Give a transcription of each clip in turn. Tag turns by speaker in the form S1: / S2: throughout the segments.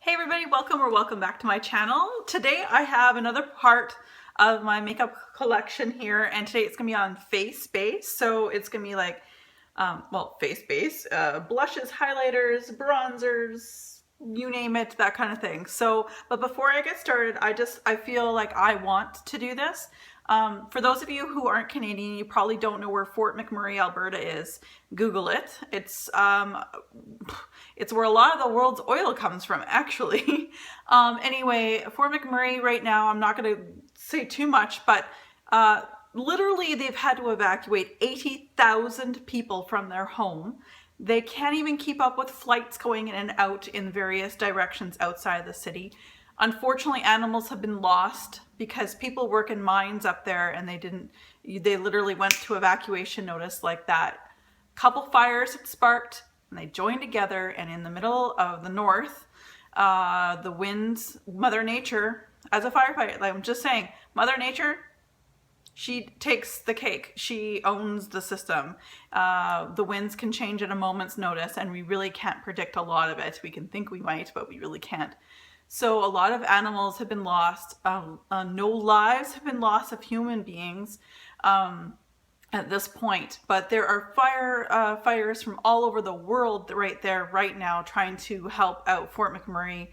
S1: Hey everybody, welcome or welcome back to my channel. Today I have another part of my makeup collection here, and today it's gonna be on face base. So it's gonna be like, face base, blushes, highlighters, bronzers, you name it, that kind of thing. So, but before I get started, I feel like I want to do this. For those of you who aren't Canadian, you probably don't know where Fort McMurray, Alberta is. Google it. It's where a lot of the world's oil comes from, actually. Anyway, Fort McMurray right now, I'm not going to say too much, but literally they've had to evacuate 80,000 people from their home. They can't even keep up with flights going in and out in various directions outside the city. Unfortunately, animals have been lost because people work in mines up there, and they literally went to evacuation notice like that. A couple fires had sparked, and they joined together, and in the middle of the north, the winds, Mother Nature, as a firefighter, like I'm just saying, Mother Nature, she takes the cake. She owns the system. The winds can change at a moment's notice, and we really can't predict a lot of it. We can think we might, but we really can't. So a lot of animals have been lost. No lives have been lost of human beings at this point, but there are fires from all over the world right there right now trying to help out Fort McMurray,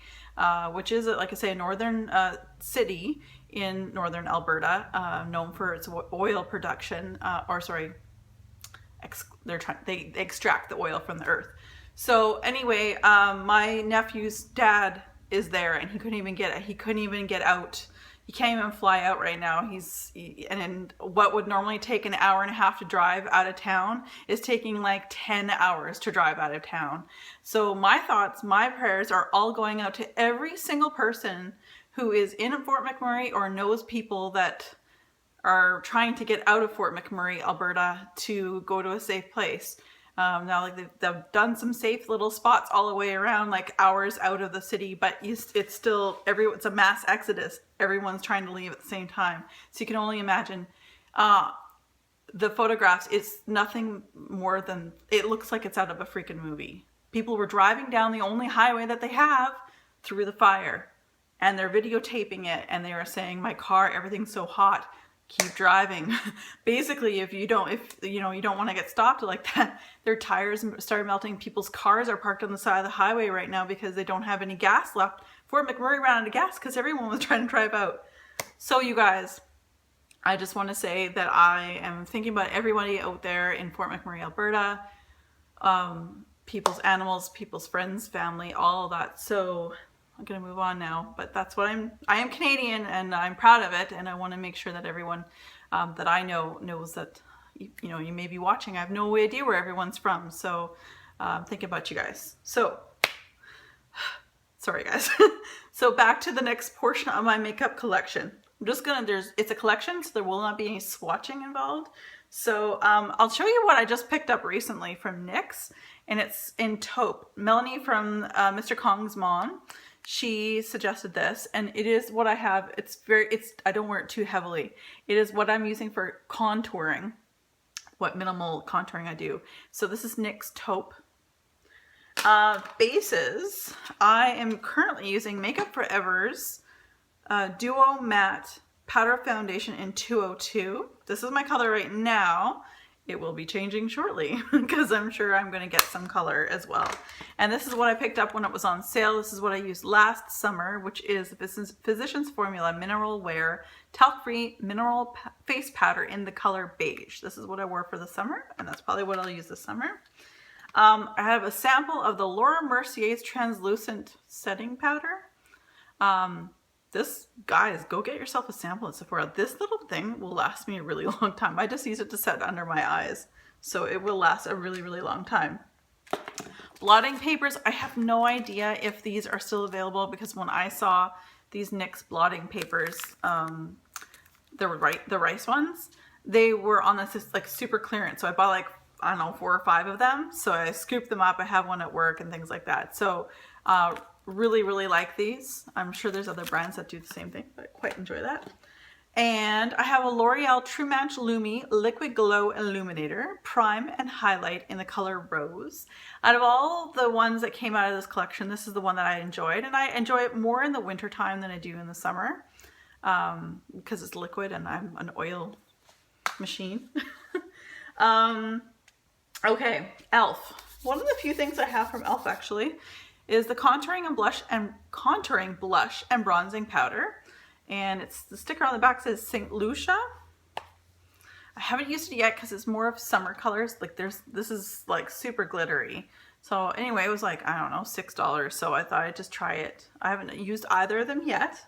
S1: which is, like I say, a northern city in northern Alberta, known for its oil production, they extract the oil from the earth. So anyway, my nephew's dad is there, and he couldn't even get out. He can't even fly out right now. And what would normally take an hour and a half to drive out of town is taking like 10 hours to drive out of town. So my thoughts, my prayers are all going out to every single person who is in Fort McMurray or knows people that are trying to get out of Fort McMurray, Alberta, to go to a safe place. Now, like they've done some safe little spots all the way around, like hours out of the city, but it's still it's a mass exodus. Everyone's trying to leave at the same time. So you can only imagine the photographs. It's nothing more than, it looks like it's out of a freaking movie. People were driving down the only highway that they have through the fire, and they're videotaping it, and they are saying, "My car, everything's so hot. Keep driving." Basically, if you don't want to get stopped like that, their tires start melting. People's cars are parked on the side of the highway right now because they don't have any gas left. Fort McMurray ran out of gas because everyone was trying to drive out. So you guys, I just want to say that I am thinking about everybody out there in Fort McMurray, Alberta, people's animals, people's friends, family, all of that. So I'm gonna move on now, but that's what I am Canadian, and I'm proud of it, and I want to make sure that everyone that I know knows that you may be watching. I have no idea where everyone's from, so I'm thinking about you guys. So sorry guys. So back to the next portion of my makeup collection. I'm just gonna, it's a collection, so there will not be any swatching involved. So I'll show you what I just picked up recently from NYX, and it's in taupe. Melanie from Mr. Kong's mom, she suggested this, and it is what I have. I don't wear it too heavily. It is what I'm using for contouring, what minimal contouring I do. So this is NYX taupe. Bases, I am currently using Makeup Forever's Duo Matte Powder Foundation in 202. This is my color right now. It will be changing shortly because I'm sure I'm going to get some color as well. And this is what I picked up when it was on sale. This is what I used last summer, which is the Physicians Formula Mineral Wear Talc-Free Mineral Face Powder in the color beige. This is what I wore for the summer, and that's probably what I'll use this summer. I have a sample of the Laura Mercier's Translucent Setting Powder. Guys, go get yourself a sample at Sephora. This little thing will last me a really long time. I just use it to set under my eyes, so it will last a really, really long time. Blotting papers, I have no idea if these are still available, because when I saw these NYX blotting papers, the rice ones, they were on this like super clearance. So I bought like, I don't know, 4 or 5 of them. So I scooped them up. I have one at work and things like that. So really, really like these. I'm sure there's other brands that do the same thing, but I quite enjoy that. And I have a L'Oreal True Match Lumi Liquid Glow Illuminator, Prime and Highlight in the color Rose. Out of all the ones that came out of this collection, this is the one that I enjoyed. And I enjoy it more in the winter time than I do in the summer because it's liquid and I'm an oil machine. Okay, e.l.f. One of the few things I have from e.l.f. actually is the contouring blush and bronzing powder. And it's the sticker on the back says St. Lucia. I haven't used it yet because it's more of summer colors. Like this is like super glittery. So anyway, it was like, I don't know, $6. So I thought I'd just try it. I haven't used either of them yet,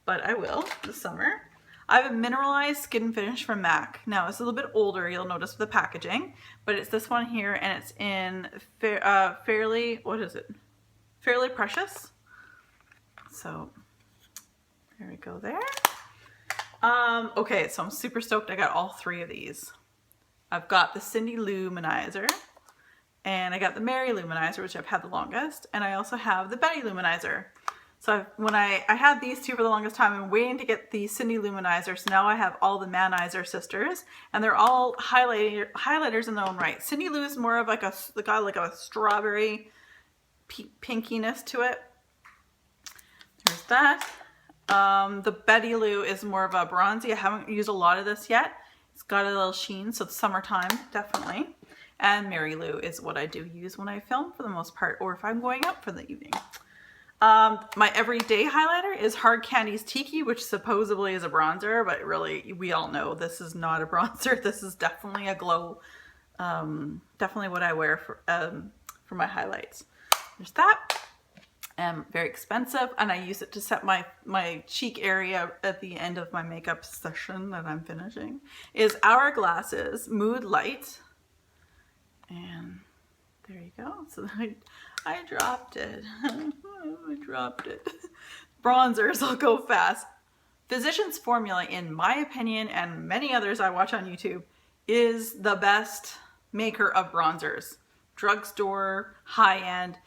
S1: but I will this summer. I have a mineralized skin finish from MAC. Now it's a little bit older, you'll notice with the packaging, but it's this one here and it's in Fairly Precious. So there we go there. Okay, so I'm super stoked. I got all three of these. I've got the Cindy Luminizer, and I got the Mary Luminizer, which I've had the longest, and I also have the Betty Luminizer. So when I had these two for the longest time, I'm waiting to get the Cindy Luminizer, so now I have all the Manizer sisters, and they're all highlighters in their own right. Cindy Lou is more of like a strawberry pinkiness to it. There's that. The Betty Lou is more of a bronzy. I haven't used a lot of this yet. It's got a little sheen, so it's summertime, definitely. And Mary Lou is what I do use when I film for the most part, or if I'm going out for the evening. My everyday highlighter is Hard Candy's Tiki, which supposedly is a bronzer, but really, we all know this is not a bronzer. This is definitely a glow, definitely what I wear for my highlights. There's that. Very expensive, and I use it to set my cheek area at the end of my makeup session that I'm finishing. Is Hourglass's Mood Light, and there you go. So I dropped it. I dropped it. Bronzers, I'll go fast. Physicians Formula, in my opinion, and many others I watch on YouTube, is the best maker of bronzers. Drugstore, high-end,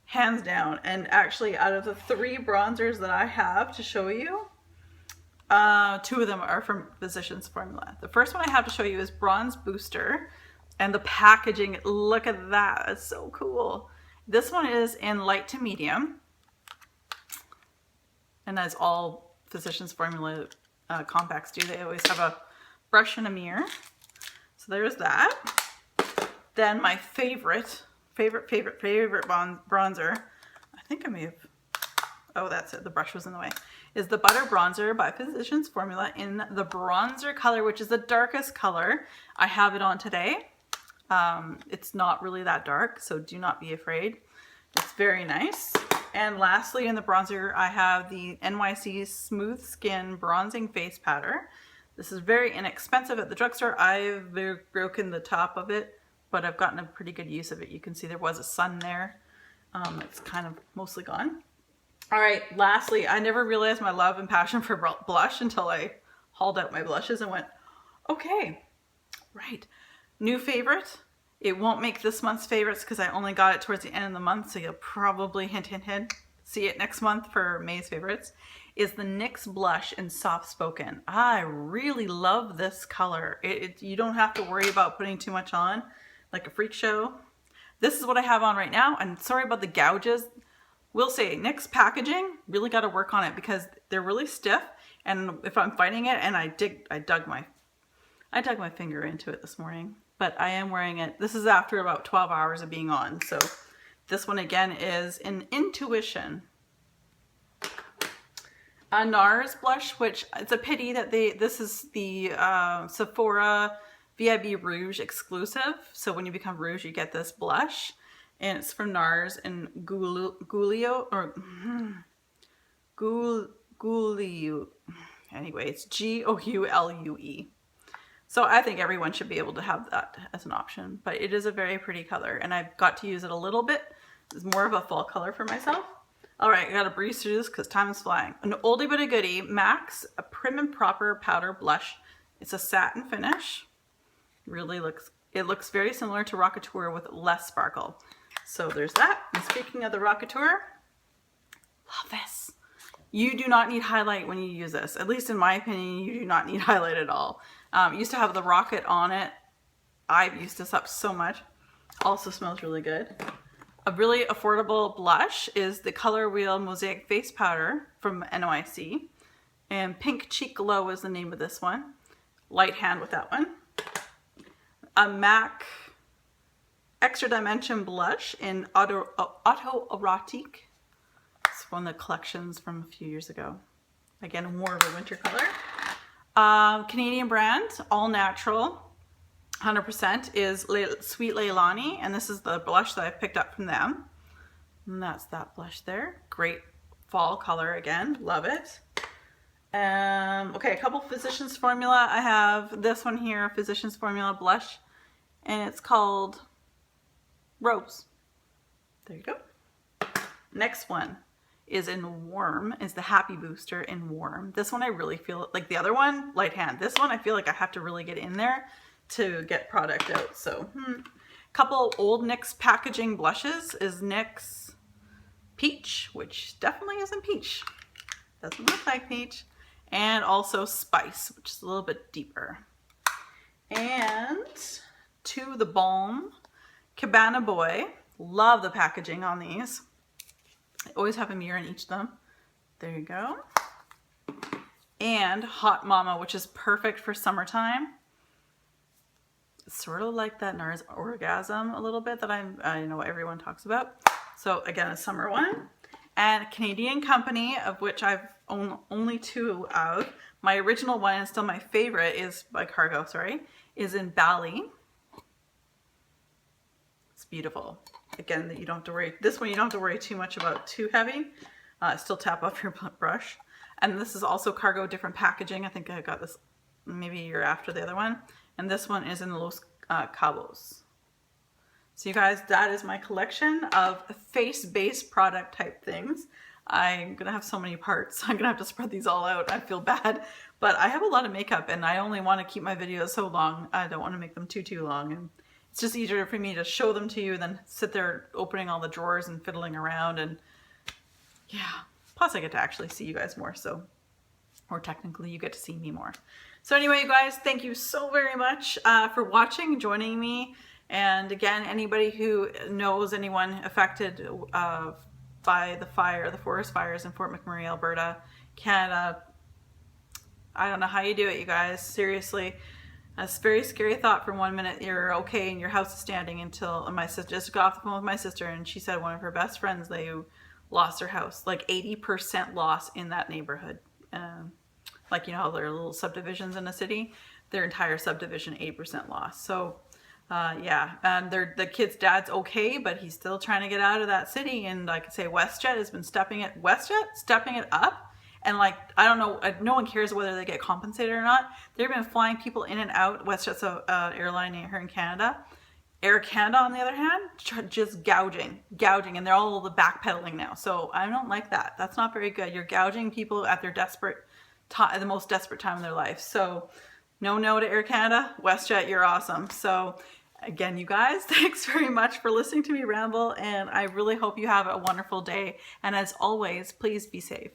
S1: hands down. And actually, out of the 3 bronzers that I have to show you, 2 of them are from Physicians Formula. The first one I have to show you is Bronze Booster, and the packaging, look at that, it's so cool. This one is in light to medium, and as all Physicians Formula compacts do, they always have a brush and a mirror. So there's that. Then my favorite bronzer, I think I may have, oh that's it, the brush was in the way, is the Butter Bronzer by Physicians Formula in the bronzer color, which is the darkest color. I have it on today. It's not really that dark, so do not be afraid. It's very nice. And lastly, in the bronzer, I have the NYC Smooth Skin Bronzing Face Powder. This is very inexpensive at the drugstore. I've broken the top of it, but I've gotten a pretty good use of it. You can see there was a sun there. It's kind of mostly gone. All right, lastly, I never realized my love and passion for blush until I hauled out my blushes and went, okay, right. New favorite. It won't make this month's favorites because I only got it towards the end of the month, so you'll probably hint, hint, hint, see it next month for May's favorites, is the NYX Blush in Soft Spoken. I really love this color. You don't have to worry about putting too much on, like a freak show. This is what I have on right now, and sorry about the gouges. We'll say NYX packaging, really got to work on it because they're really stiff, and if I'm fighting it, and I dug my finger into it this morning, but I am wearing it. This is after about 12 hours of being on, so this one again is in Intuition. A NARS blush, which it's a pity that this is the Sephora VIB Rouge exclusive. So when you become Rouge, you get this blush, and it's from NARS and Goulio. Anyway, it's Goulue. So I think everyone should be able to have that as an option, but it is a very pretty color, and I've got to use it a little bit. It's more of a fall color for myself. All right, I gotta breeze through this because time is flying. An oldie but a goodie, MAC's a Prim and Proper Powder Blush. It's a satin finish. It looks very similar to Rockateur with less sparkle. So there's that. And speaking of the Rockateur, love this. You do not need highlight when you use this. At least in my opinion, you do not need highlight at all. It used to have the rocket on it. I've used this up so much. Also smells really good. A really affordable blush is the Color Wheel Mosaic Face Powder from NYC. And Pink Cheek Glow is the name of this one. Light hand with that one. A MAC Extra Dimension blush in Autoerotic. It's one of the collections from a few years ago. Again, more of a winter color. Canadian brand, all natural, 100% is Sweet Leilani, and this is the blush that I picked up from them. And that's that blush there. Great fall color again, love it. Okay, a couple Physicians Formula. I have this one here, Physicians Formula blush, and it's called Rose. There you go. Next one is in Warm, is the Happy Booster in Warm. This one I really feel like the other one, light hand. This one I feel like I have to really get in there to get product out. So, couple old NYX packaging blushes is NYX Peach, which definitely isn't peach. Doesn't look like peach. And also Spice, which is a little bit deeper. And to the Balm Cabana Boy. Love the packaging on these. I always have a mirror in each of them. There you go. And Hot Mama, which is perfect for summertime. It's sort of like that NARS Orgasm a little bit that I know everyone talks about. So again, a summer one. And a Canadian company, of which I've owned only 2 of. My original one, and still my favorite, is by Cargo, sorry, is in Bali. It's beautiful. Again, that you don't have to worry. This one you don't have to worry too much about too heavy. Still tap off your brush. And this is also Cargo, different packaging. I think I got this maybe a year after the other one. And this one is in Los Cabos. So you guys, that is my collection of face-based product type things. I'm gonna have so many parts. I'm gonna have to spread these all out. I feel bad, but I have a lot of makeup and I only want to keep my videos so long. I don't want to make them too long, and it's just easier for me to show them to you than sit there opening all the drawers and fiddling around. And yeah, plus I get to actually see you guys more, so, or technically you get to see me more. So anyway, you guys, thank you so very much for watching, joining me. And again, anybody who knows anyone affected by the forest fires in Fort McMurray, Alberta, Canada, I don't know how you do it, you guys. Seriously, a very scary thought. For 1 minute you're okay and your house is standing, until my sister just got off the phone with my sister, and she said one of her best friends, they lost their house, like 80% loss in that neighborhood. Like, you know how there are little subdivisions in a city, their entire subdivision 8% loss. So yeah, and the kid's dad's okay, but he's still trying to get out of that city. And like I say, WestJet has been stepping it up. And like, I don't know, no one cares whether they get compensated or not. They've been flying people in and out. WestJet's an airline here in Canada. Air Canada, on the other hand, just gouging, and they're all the backpedaling now. So I don't like that. That's not very good. You're gouging people at their the most desperate time in their life. So no to Air Canada. WestJet, you're awesome. So again, you guys, thanks very much for listening to me ramble, and I really hope you have a wonderful day. And as always, please be safe.